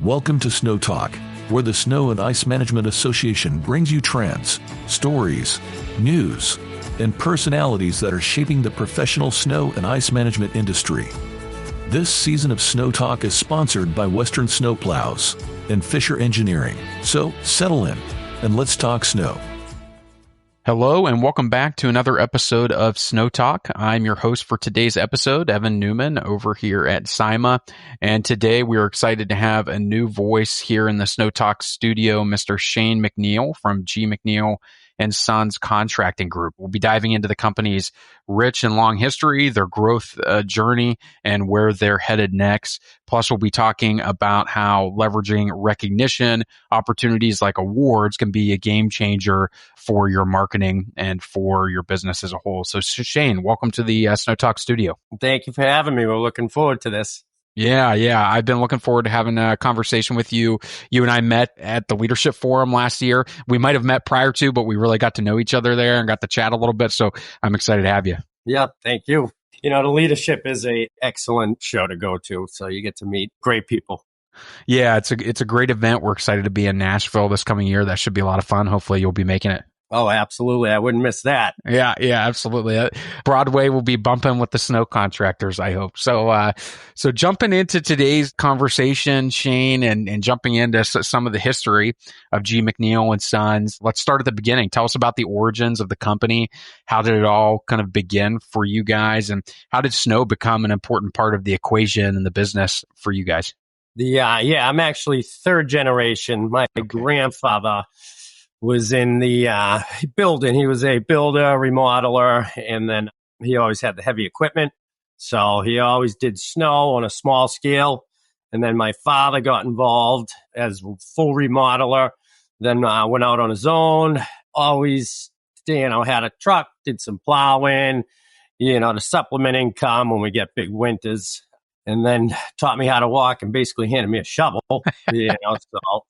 Welcome to Snow Talk, where the Snow and Ice Management Association brings you trends, stories, news, and personalities that are shaping the professional snow and ice management industry. This season of Snow Talk is sponsored by Western Snowplows and Fisher Engineering. So settle in and let's talk snow. Hello and welcome back to another episode of Snow Talk. I'm your host for today's episode, Evan Newman, over here at SIMA. And today we are excited to have a new voice here in the Snow Talk studio, Mr. Shane McNeill from McNeill Son Contracting Group. We'll be diving into the company's rich and long history, their growth journey, and where they're headed next. Plus, we'll be talking about how leveraging recognition opportunities like awards can be a game changer for your marketing and for your business as a whole. So, Shane, welcome to the Snow Talk studio. Thank you for having me. We're looking forward to this. Yeah. I've been looking forward to having a conversation with you. You and I met at the Leadership Forum last year. We might have met prior to, but we really got to know each other there and got to chat a little bit. So I'm excited to have you. Yeah, thank you. You know, the Leadership is an excellent show to go to. So you get to meet great people. Yeah, it's a great event. We're excited to be in Nashville this coming year. That should be a lot of fun. Hopefully you'll be making it. Oh, absolutely. I wouldn't miss that. Yeah, absolutely. Broadway will be bumping with the snow contractors, I hope. So jumping into today's conversation, Shane, and jumping into some of the history of McNeill and Sons, let's start at the beginning. Tell us about the origins of the company. How did it all kind of begin for you guys? And how did snow become an important part of the equation and the business for you guys? I'm actually third generation. My grandfather was in the building. He was a builder, remodeler, and then he always had the heavy equipment. So he always did snow on a small scale. And then my father got involved as full remodeler, then went out on his own, always, had a truck, did some plowing, to supplement income when we get big winters. And then taught me how to walk and basically handed me a shovel, so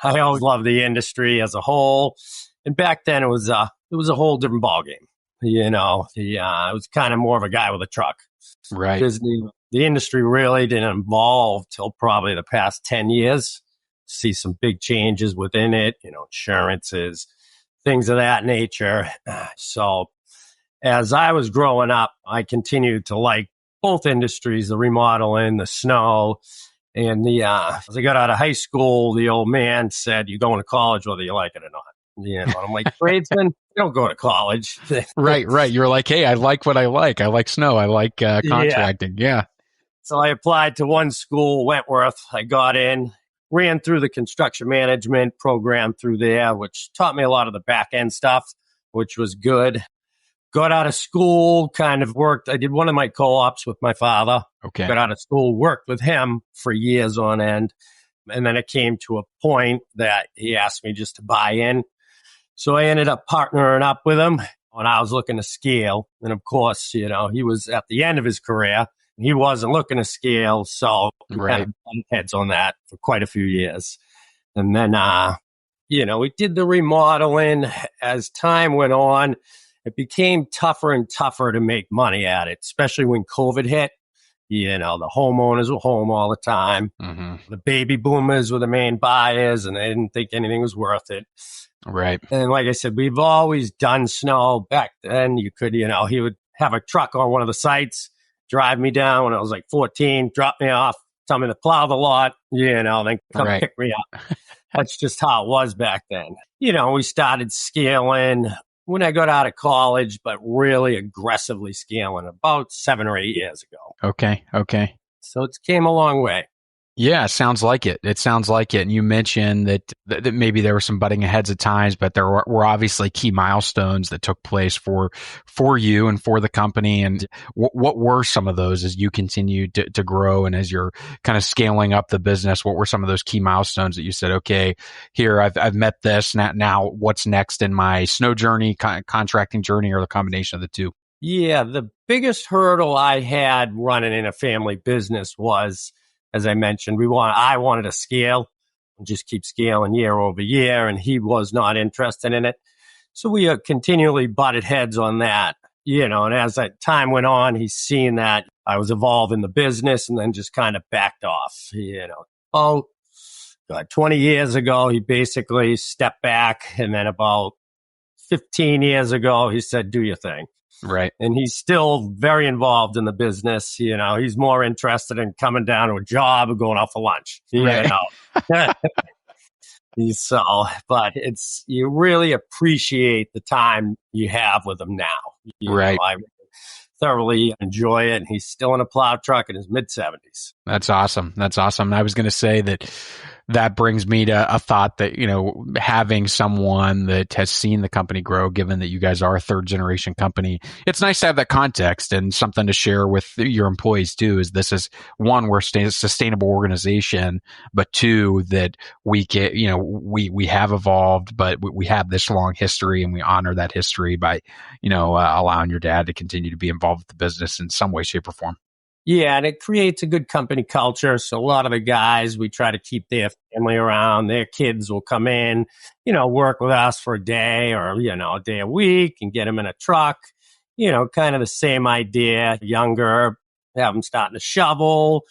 I always loved the industry as a whole. And back then it was a whole different ballgame. It was kind of more of a guy with a truck. Right. Because the industry really didn't evolve till probably the past 10 years. See some big changes within it, insurances, things of that nature. So as I was growing up, I continued to like both industries, the remodeling, the snow. And as I got out of high school, the old man said, "You're going to college whether you like it or not." And I'm like, tradesmen, they don't go to college. Right. You're like, hey, I like what I like. I like snow. I like contracting. Yeah. So I applied to one school, Wentworth. I got in, ran through the construction management program through there, which taught me a lot of the back end stuff, which was good. Got out of school, kind of worked. I did one of my co-ops with my father. Okay. Got out of school, worked with him for years on end. And then it came to a point that he asked me just to buy in. So I ended up partnering up with him when I was looking to scale. And of course, he was at the end of his career. He wasn't looking to scale. So we kind of bumped heads on that for quite a few years. And then, we did the remodeling. As time went on, it became tougher and tougher to make money at it, especially when COVID hit. The homeowners were home all the time. Mm-hmm. The baby boomers were the main buyers, and they didn't think anything was worth it. Right. And like I said, we've always done snow. Back then, you could, he would have a truck on one of the sites, drive me down when I was like 14, drop me off, tell me to plow the lot, then come pick me up. That's just how it was back then. We started scaling when I got out of college, but really aggressively scaling about 7 or 8 years ago. Okay. So it came a long way. Yeah, sounds like it. It sounds like it. And you mentioned that maybe there were some butting heads at times, but there were obviously key milestones that took place for you and for the company. And what were some of those as you continued to grow and as you're kind of scaling up the business? What were some of those key milestones that you said, okay, here I've met this. Now what's next in my snow journey, contracting journey, or the combination of the two? Yeah, the biggest hurdle I had running in a family business was, as I mentioned, I wanted to scale and just keep scaling year over year, and he was not interested in it. So we continually butted heads on that, and as that time went on, he's seen that I was evolving the business and then just kind of backed off, 20 years ago, he basically stepped back. And then about 15 years ago, he said, do your thing. Right. And he's still very involved in the business. He's more interested in coming down to a job or going out for lunch. Right. But you really appreciate the time you have with him now. Right. I thoroughly enjoy it. And he's still in a plow truck in his mid-70s. That's awesome. I was going to say that brings me to a thought that, having someone that has seen the company grow, given that you guys are a third generation company, it's nice to have that context and something to share with your employees too, is this is one, we're a sustainable organization, but two, that we get, we have evolved, but we have this long history and we honor that history by, allowing your dad to continue to be involved with the business in some way, shape or form. Yeah, and it creates a good company culture. So a lot of the guys, we try to keep their family around. Their kids will come in, work with us for a day or, a day a week and get them in a truck. Kind of the same idea, younger, have them starting to shovel,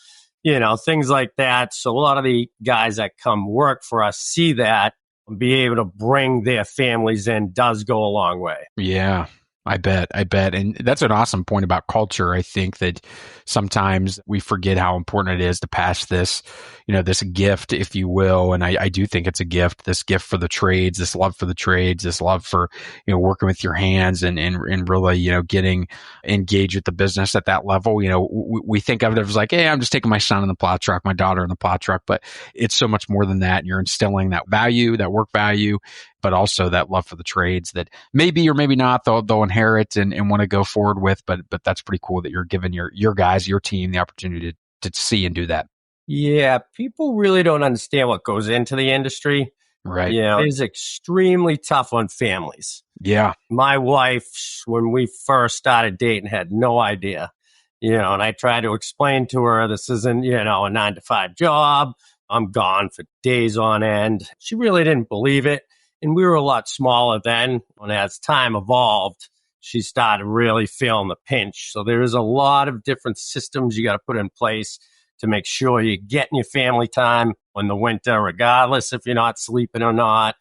things like that. So a lot of the guys that come work for us see that and be able to bring their families in does go a long way. Yeah. I bet. And that's an awesome point about culture. I think that sometimes we forget how important it is to pass this, this gift, if you will. And I do think it's a gift, this gift for the trades, this love for the trades, this love for, working with your hands and really, getting engaged with the business at that level. We think of it as like, hey, I'm just taking my son in the plow truck, my daughter in the plow truck, but it's so much more than that. And you're instilling that value, that work value, but also that love for the trades that maybe or maybe not they'll inherit and want to go forward with. But that's pretty cool that you're giving your guys, your team, the opportunity to see and do that. Yeah, people really don't understand what goes into the industry. Right. It is extremely tough on families. Yeah. My wife, when we first started dating, had no idea. And I tried to explain to her, this isn't, a 9-to-5 job. I'm gone for days on end. She really didn't believe it. And we were a lot smaller then. And as time evolved, she started really feeling the pinch. So there's a lot of different systems you got to put in place to make sure you're getting your family time in the winter, regardless if you're not sleeping or not.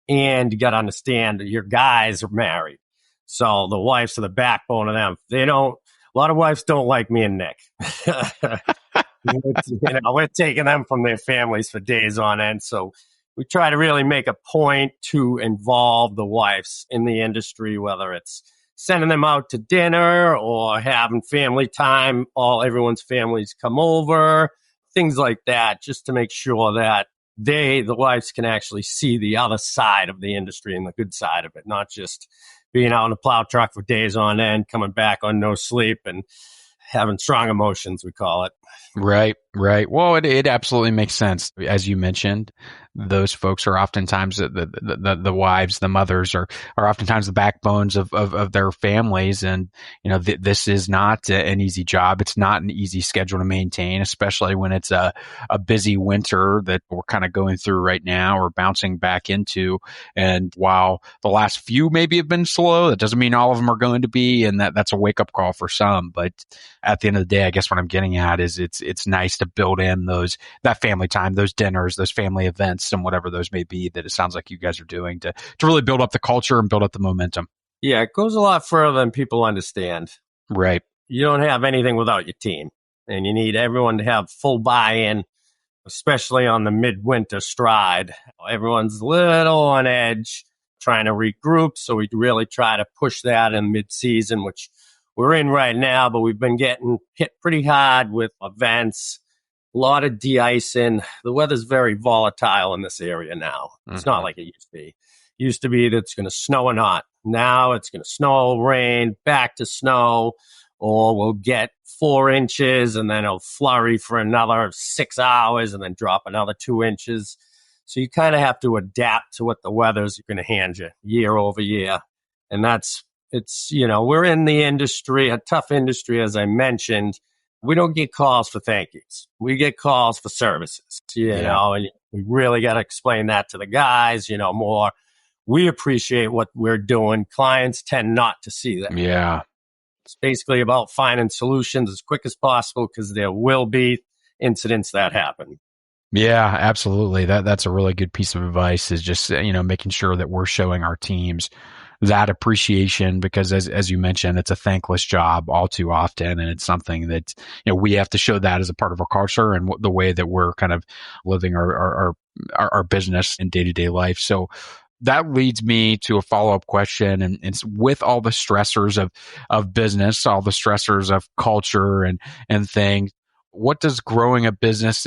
And you got to understand that your guys are married. So the wives are the backbone of them. A lot of wives don't like me and Nick. We're taking them from their families for days on end. So we try to really make a point to involve the wives in the industry, whether it's sending them out to dinner or having family time, everyone's families come over, things like that, just to make sure that the wives can actually see the other side of the industry and the good side of it, not just being out in a plow truck for days on end, coming back on no sleep and having strong emotions, we call it. Right. Well, it absolutely makes sense. As you mentioned, those folks are oftentimes the wives, the mothers are oftentimes the backbones of their families. And, this is not an easy job. It's not an easy schedule to maintain, especially when it's a busy winter that we're kind of going through right now or bouncing back into. And while the last few maybe have been slow, that doesn't mean all of them are going to be. And that's a wake up call for some. But at the end of the day, I guess what I'm getting at is it's nice to build in that family time, those dinners, those family events, and whatever those may be that it sounds like you guys are doing to really build up the culture and build up the momentum. Yeah, it goes a lot further than people understand. Right. You don't have anything without your team, and you need everyone to have full buy-in, especially on the midwinter stride. Everyone's a little on edge, trying to regroup, so we really try to push that in mid-season, which we're in right now, but we've been getting hit pretty hard with events, a lot of de-icing. The weather's very volatile in this area now. It's not like it used to be. It used to be that it's going to snow or not. Now it's going to snow, rain, back to snow, or we'll get 4 inches and then it'll flurry for another 6 hours and then drop another 2 inches. So you kind of have to adapt to what the weather's going to hand you year over year. And we're in the industry, a tough industry, as I mentioned. We don't get calls for thank yous. We get calls for services, and we really got to explain that to the guys, more. We appreciate what we're doing. Clients tend not to see that. Yeah. It's basically about finding solutions as quick as possible because there will be incidents that happen. Yeah, absolutely. That's a really good piece of advice, is just, making sure that we're showing our teams that appreciation, because as you mentioned, it's a thankless job all too often. And it's something that, we have to show that as a part of our culture and the way that we're kind of living our business in day-to-day life. So that leads me to a follow-up question. And it's, with all the stressors of business, all the stressors of culture and things, what does growing a business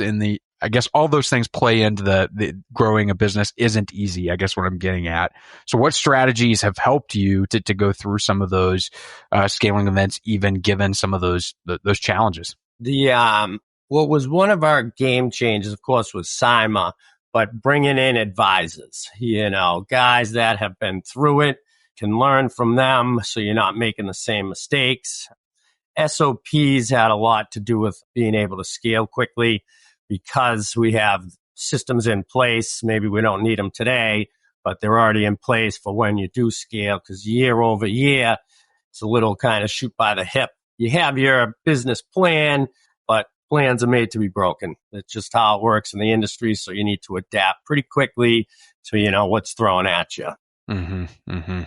I guess all those things play into the growing a business isn't easy, I guess what I'm getting at. So what strategies have helped you to go through some of those scaling events, even given some of those challenges? What was one of our game changers, of course, was Sima, but bringing in advisors, guys that have been through it, can learn from them so you're not making the same mistakes. SOPs had a lot to do with being able to scale quickly because we have systems in place. Maybe we don't need them today, but they're already in place for when you do scale, because year over year, it's a little kind of shoot by the hip. You have your business plan, but plans are made to be broken. That's just how it works in the industry. So you need to adapt pretty quickly so you know what's thrown at you. Mm-hmm, mm-hmm.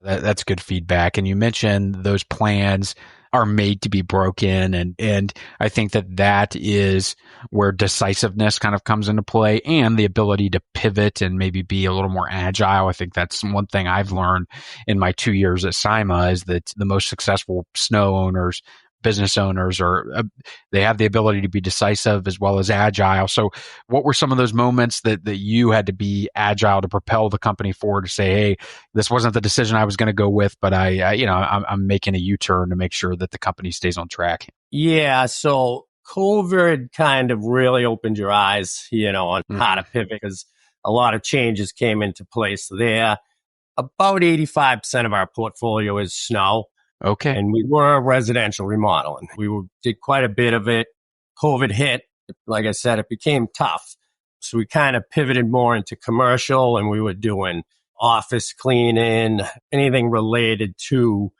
That's good feedback. And you mentioned those plans are made to be broken. And I think that is where decisiveness kind of comes into play, and the ability to pivot and maybe be a little more agile. I think that's one thing I've learned in my 2 years at Sima, is that the most successful snow owners, business owners, they have the ability to be decisive as well as agile. So what were some of those moments that you had to be agile to propel the company forward, to say, hey, this wasn't the decision I was going to go with, but I'm making a U-turn to make sure that the company stays on track? Yeah. So COVID kind of really opened your eyes, on how to pivot, because a lot of changes came into place there. About 85% of our portfolio is snow. Okay. And we were residential remodeling. Did quite a bit of it. COVID hit. Like I said, it became tough. So we kind of pivoted more into commercial, and we were doing office cleaning, anything related to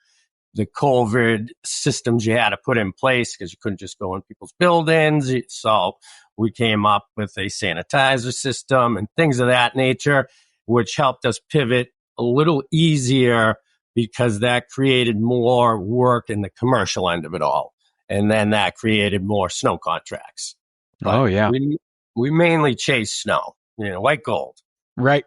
the COVID systems you had to put in place, because you couldn't just go in people's buildings. So we came up with a sanitizer system and things of that nature, which helped us pivot a little easier, because that created more work in the commercial end of it all. And then that created more snow contracts. But oh, yeah. We mainly chase snow, white gold. Right.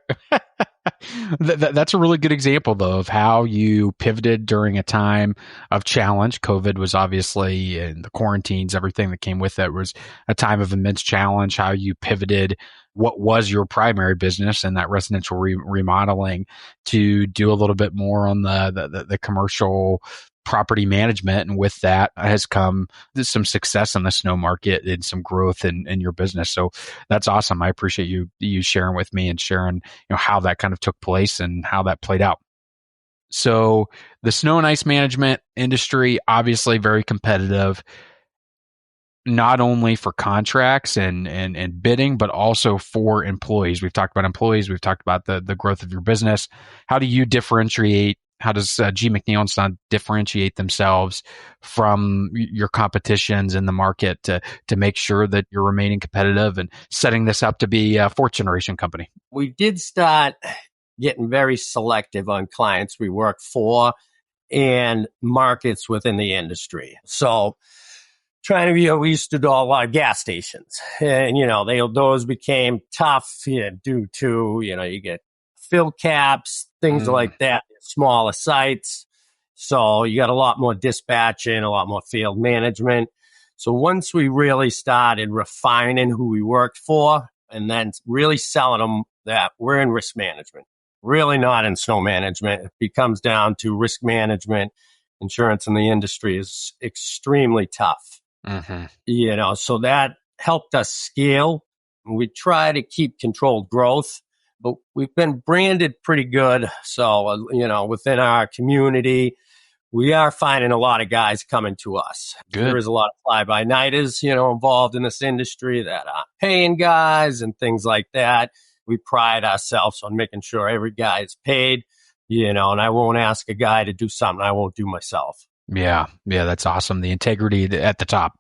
That's a really good example, though, of how you pivoted during a time of challenge. COVID was obviously, and the quarantines, everything that came with it, was a time of immense challenge. How you pivoted what was your primary business and that residential remodeling to do a little bit more on the commercial property management. And with that has come some success in the snow market and some growth in your business. So that's awesome. I appreciate you sharing with me and sharing, how that kind of took place and how that played out. So the snow and ice management industry, obviously very competitive, not only for contracts and bidding, but also for employees. We've talked about employees. We've talked about the growth of your business. How do you differentiate? How does G. McNeill Son differentiate themselves from your competitions in the market to make sure that you're remaining competitive and setting this up to be a fourth generation company? We did start getting very selective on clients we work for and markets within the industry. So we used to do a lot of gas stations, and, those became tough due to, you get fill caps, things like that, smaller sites. So you got a lot more dispatching, a lot more field management. So once we really started refining who we worked for, and then really selling them that we're in risk management, really not in snow management, it becomes down to risk management. Insurance in the industry is extremely tough. Mm-hmm. So that helped us scale. We try to keep controlled growth, but we've been branded pretty good. So, within our community, we are finding a lot of guys coming to us. Good. There is a lot of fly-by-nighters, involved in this industry that are paying guys and things like that. We pride ourselves on making sure every guy is paid, and I won't ask a guy to do something I won't do myself. Yeah, that's awesome. The integrity at the top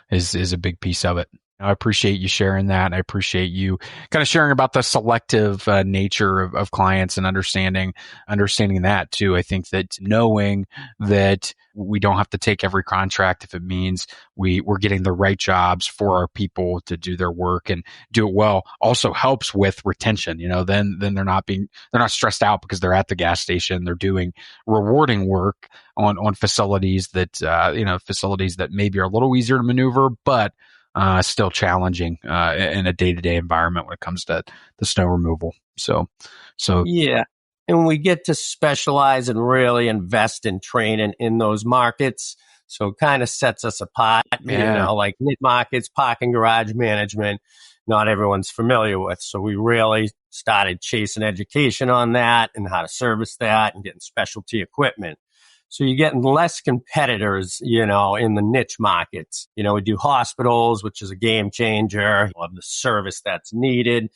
is a big piece of it. I appreciate you sharing that. I appreciate you kind of sharing about the selective nature of clients and understanding that too. I think that knowing that we don't have to take every contract if it means we're getting the right jobs for our people to do their work and do it well also helps with retention. Then they're not stressed out because they're at the gas station. They're doing rewarding work on facilities that facilities that maybe are a little easier to maneuver, but still challenging in a day-to-day environment when it comes to the snow removal. So yeah. And we get to specialize and really invest in training in those markets. So it kind of sets us apart, like mid markets, parking garage management, not everyone's familiar with. So we really started chasing education on that and how to service that and getting specialty equipment. So you're getting less competitors, in the niche markets. We do hospitals, which is a game changer, of the service that's needed,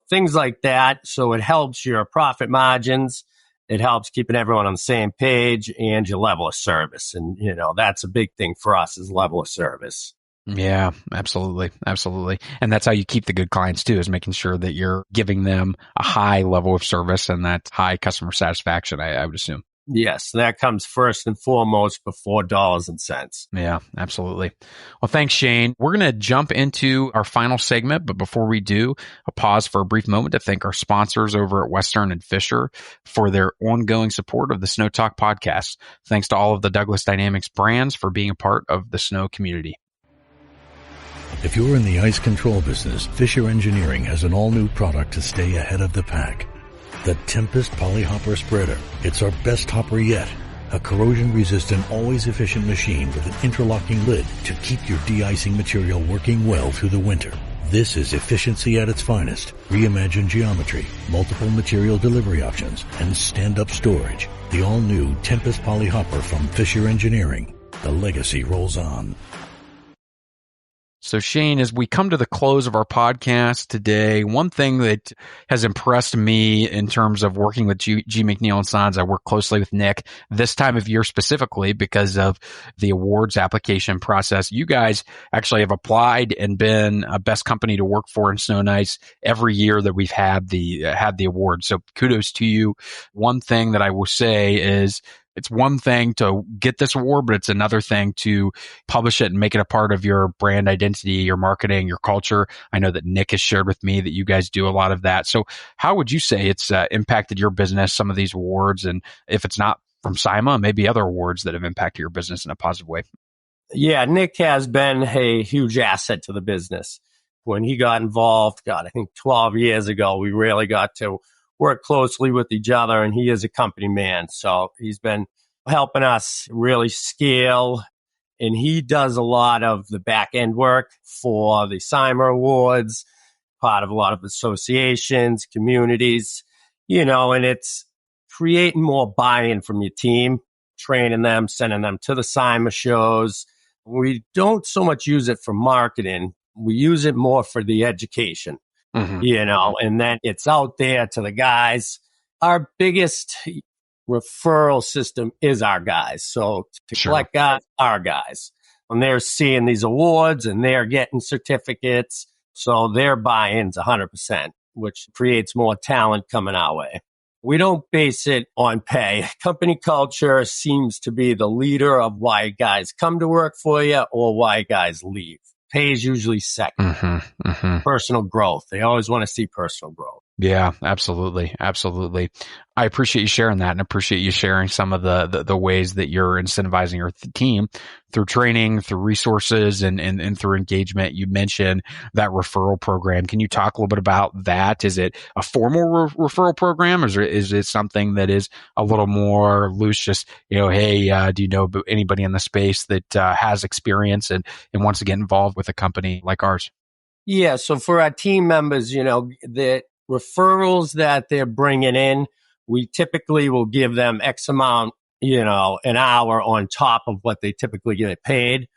things like that. So it helps your profit margins. It helps keeping everyone on the same page and your level of service. And, that's a big thing for us is level of service. Yeah, absolutely. Absolutely. And that's how you keep the good clients too, is making sure that you're giving them a high level of service and that high customer satisfaction, I would assume. Yes, that comes first and foremost before dollars and cents. Yeah, absolutely. Well, thanks, Shane. We're going to jump into our final segment, but before we do, I'll pause for a brief moment to thank our sponsors over at Western and Fisher for their ongoing support of the Snow Talk podcast. Thanks to all of the Douglas Dynamics brands for being a part of the snow community. If you're in the ice control business, Fisher Engineering has an all-new product to stay ahead of the pack. The Tempest Polyhopper Spreader. It's our best hopper yet. A corrosion-resistant, always-efficient machine with an interlocking lid to keep your de-icing material working well through the winter. This is efficiency at its finest. Reimagined geometry, multiple material delivery options, and stand-up storage. The all-new Tempest Polyhopper from Fisher Engineering. The legacy rolls on. So Shane, as we come to the close of our podcast today, one thing that has impressed me in terms of working with G. McNeill Sons, I work closely with Nick this time of year specifically because of the awards application process. You guys actually have applied and been a best company to work for in Snow and Ice every year that we've had the award. So kudos to you. One thing that I will say is, it's one thing to get this award, but it's another thing to publish it and make it a part of your brand identity, your marketing, your culture. I know that Nick has shared with me that you guys do a lot of that. So how would you say it's impacted your business, some of these awards? And if it's not from SIMA, maybe other awards that have impacted your business in a positive way? Yeah, Nick has been a huge asset to the business. When he got involved, I think 12 years ago, we really got to work closely with each other, and he is a company man. So he's been helping us really scale, and he does a lot of the back end work for the SIMA Awards, part of a lot of associations, communities, and it's creating more buy-in from your team, training them, sending them to the SIMA shows. We don't so much use it for marketing. We use it more for the education. And then it's out there to the guys. Our biggest referral system is our guys. So to collect guys, our guys. And they're seeing these awards and they're getting certificates. So their buy-in's 100%, which creates more talent coming our way. We don't base it on pay. Company culture seems to be the leader of why guys come to work for you or why guys leave. Pay is usually second. Personal growth. They always want to see personal growth. Yeah, absolutely. Absolutely. I appreciate you sharing that and appreciate you sharing some of the ways that you're incentivizing your team through training, through resources, and through engagement. You mentioned that referral program. Can you talk a little bit about that? Is it a formal referral program, or is it something that is a little more loose? Just, hey, do you know anybody in the space that has experience and wants to get involved with a company like ours? Yeah. So for our team members, the referrals that they're bringing in, we typically will give them X amount, an hour on top of what they typically get paid,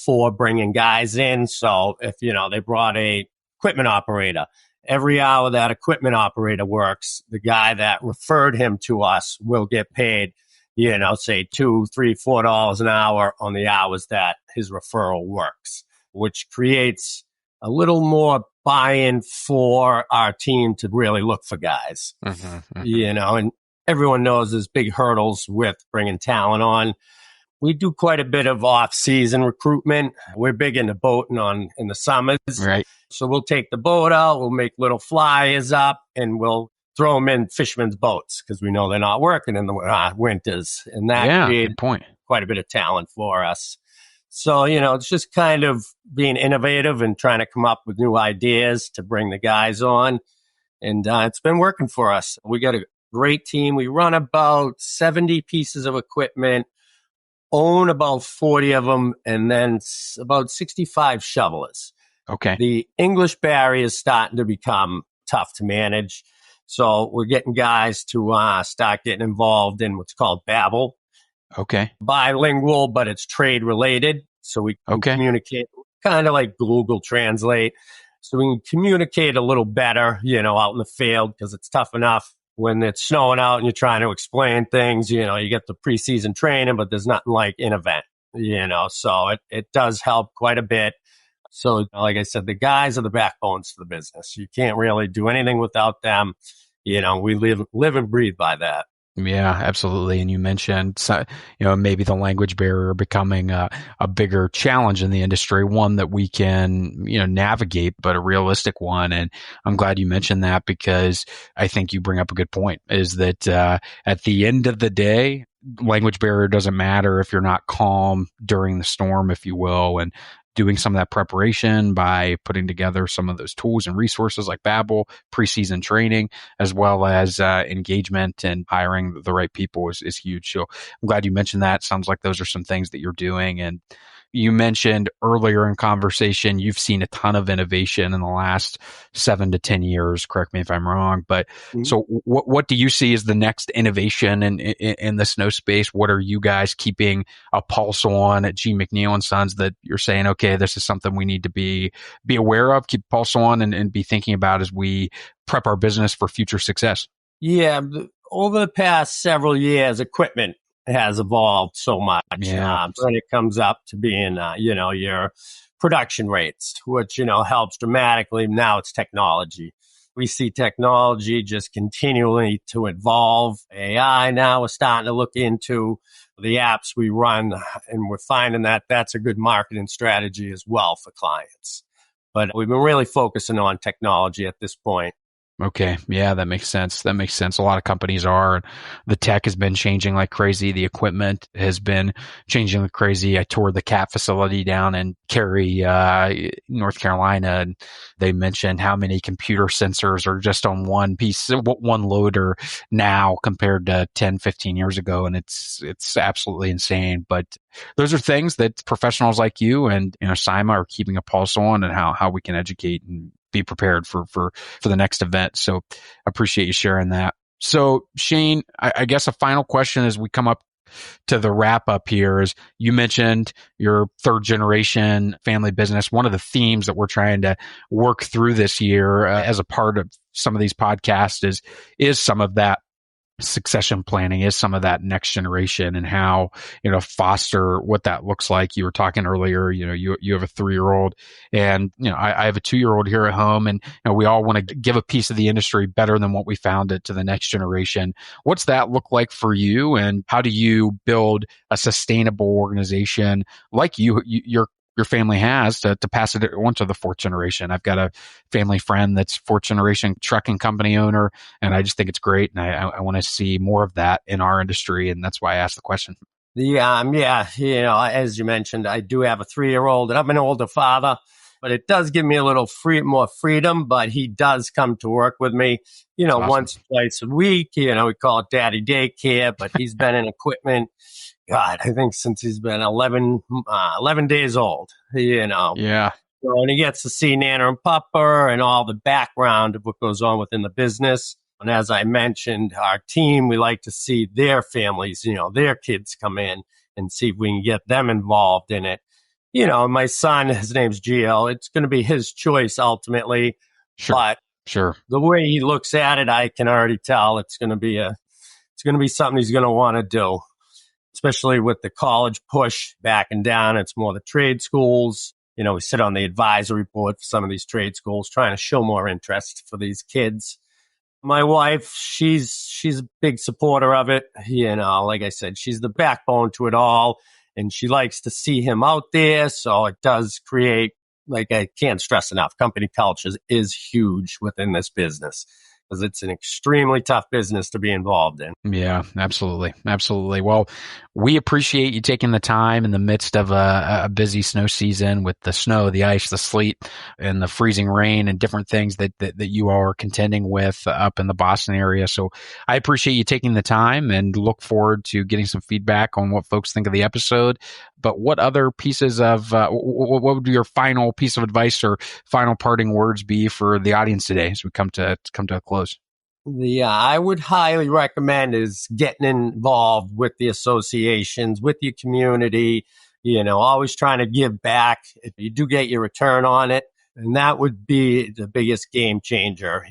for bringing guys in. So if, they brought a equipment operator, every hour that equipment operator works, the guy that referred him to us will get paid, say $2, $3, $4 an hour on the hours that his referral works, which creates a little more buy-in for our team to really look for guys, and everyone knows there's big hurdles with bringing talent on. We do quite a bit of off-season recruitment. We're big into boating in the summers. Right. So we'll take the boat out, we'll make little flyers up, and we'll throw them in fishermen's boats because we know they're not working in the winters. And that creates good point. quite a bit of talent for us. So, it's just kind of being innovative and trying to come up with new ideas to bring the guys on. And it's been working for us. We got a great team. We run about 70 pieces of equipment, own about 40 of them, and then about 65 shovelers. Okay. The English barrier is starting to become tough to manage. So we're getting guys to start getting involved in what's called Babel. Okay. Bilingual, but it's trade related. So we can communicate kind of like Google Translate. So we can communicate a little better, out in the field, because it's tough enough when it's snowing out and you're trying to explain things. You get the preseason training, but there's nothing like an event, so it does help quite a bit. So like I said, the guys are the backbones to the business. You can't really do anything without them. We live and breathe by that. Yeah, absolutely. And you mentioned, maybe the language barrier becoming a bigger challenge in the industry, one that we can, navigate, but a realistic one. And I'm glad you mentioned that, because I think you bring up a good point, is that at the end of the day, language barrier doesn't matter if you're not calm during the storm, if you will, and doing some of that preparation by putting together some of those tools and resources like Babbel, preseason training, as well as engagement and hiring the right people is huge. So I'm glad you mentioned that. Sounds like those are some things that you're doing. And you mentioned earlier in conversation, you've seen a ton of innovation in the last 7 to 10 years. Correct me if I'm wrong. But so what do you see as the next innovation in the snow space? What are you guys keeping a pulse on at G. McNeill & Sons that you're saying, okay, this is something we need to be aware of, keep a pulse on, and be thinking about as we prep our business for future success? Yeah. Over the past several years, equipment has evolved so much. When it comes up to being, your production rates, which, helps dramatically. Now it's technology. We see technology just continually to evolve. AI now we're starting to look into the apps we run, and we're finding that that's a good marketing strategy as well for clients. But we've been really focusing on technology at this point. Okay. Yeah, that makes sense. A lot of companies are. The tech has been changing like crazy. The equipment has been changing like crazy. I toured the CAT facility down in Cary, North Carolina, and they mentioned how many computer sensors are just on one loader now compared to 10, 15 years ago. And it's absolutely insane. But those are things that professionals like you and, SIMA are keeping a pulse on, and how we can educate and be prepared for the next event. So I appreciate you sharing that. So Shane, I guess a final question as we come up to the wrap up here is, you mentioned your 3rd generation family business. One of the themes that we're trying to work through this year as a part of some of these podcasts is some of that succession planning, is some of that next generation, and how, foster what that looks like. You were talking earlier, you have a 3-year-old, and, I have a 2-year-old here at home, and we all want to give a piece of the industry better than what we found it to the next generation. What's that look like for you, and how do you build a sustainable organization like your family has to pass it on to the 4th generation? I've got a family friend that's 4th generation trucking company owner, and I just think it's great. And I want to see more of that in our industry. And that's why I asked the question. As you mentioned, I do have a 3-year-old, and I'm an older father, but it does give me a little more freedom. But he does come to work with me, Awesome. Once or twice a week. We call it daddy daycare, but he's been in equipment, God, I think since he's been 11 days old, Yeah. And he gets to see Nana and Papa and all the background of what goes on within the business. And as I mentioned, our team, we like to see their families, their kids come in and see if we can get them involved in it. My son, his name's Gio. It's going to be his choice ultimately. Sure. But the way he looks at it, I can already tell it's going to be something he's going to want to do, especially with the college push backing down. It's more the trade schools. We sit on the advisory board for some of these trade schools, trying to show more interest for these kids. My wife, she's a big supporter of it. Like I said, she's the backbone to it all, and she likes to see him out there. So it does create, like I can't stress enough, company culture is huge within this business, because it's an extremely tough business to be involved in. Yeah, absolutely. Absolutely. Well, we appreciate you taking the time in the midst of a busy snow season with the snow, the ice, the sleet, and the freezing rain and different things that you all are contending with up in the Boston area. So I appreciate you taking the time and look forward to getting some feedback on what folks think of the episode. But what other pieces of, what would your final piece of advice or final parting words be for the audience today as we come to a close? I would highly recommend is getting involved with the associations, with your community, always trying to give back if you do get your return on it. And that would be the biggest game changer,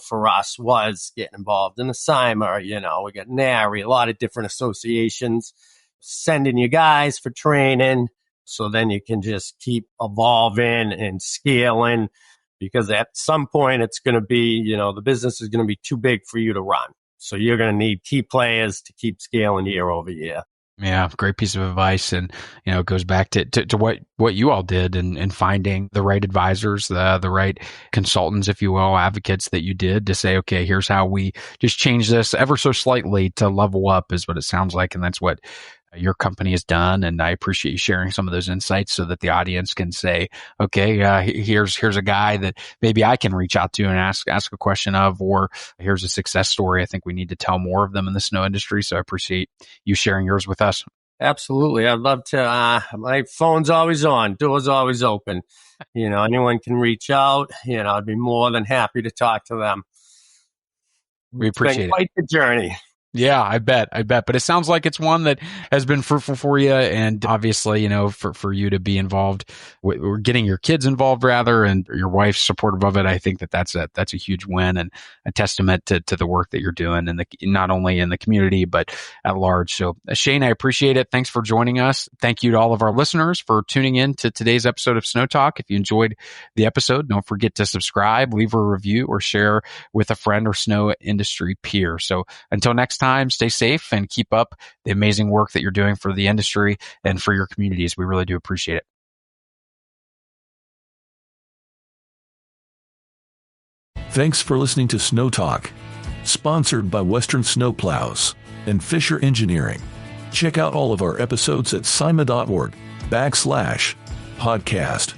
for us, was getting involved in the CIMA, we got NARI, a lot of different associations, sending you guys for training. So then you can just keep evolving and scaling, because at some point it's going to be, the business is going to be too big for you to run. So you're going to need key players to keep scaling year over year. Yeah, great piece of advice. And, it goes back to what you all did in finding the right advisors, the right consultants, if you will, advocates that you did to say, okay, here's how we just change this ever so slightly to level up, is what it sounds like. And that's what your company has done. And I appreciate you sharing some of those insights so that the audience can say, okay, here's a guy that maybe I can reach out to and ask a question of, or here's a success story. I think we need to tell more of them in the snow industry. So I appreciate you sharing yours with us. Absolutely. I'd love to. My phone's always on, door's always open. Anyone can reach out. I'd be more than happy to talk to them. We appreciate it. Quite the journey. Yeah, I bet. But it sounds like it's one that has been fruitful for you. And obviously, for you to be involved or getting your kids involved rather, and your wife's supportive of it, I think that's a huge win and a testament to the work that you're doing, and not only in the community, but at large. So Shane, I appreciate it. Thanks for joining us. Thank you to all of our listeners for tuning in to today's episode of Snow Talk. If you enjoyed the episode, don't forget to subscribe, leave a review, or share with a friend or snow industry peer. So until next time, stay safe and keep up the amazing work that you're doing for the industry and for your communities. We really do appreciate it. Thanks for listening to Snow Talk, sponsored by Western Snowplows and Fisher Engineering. Check out all of our episodes at cima.org/podcast.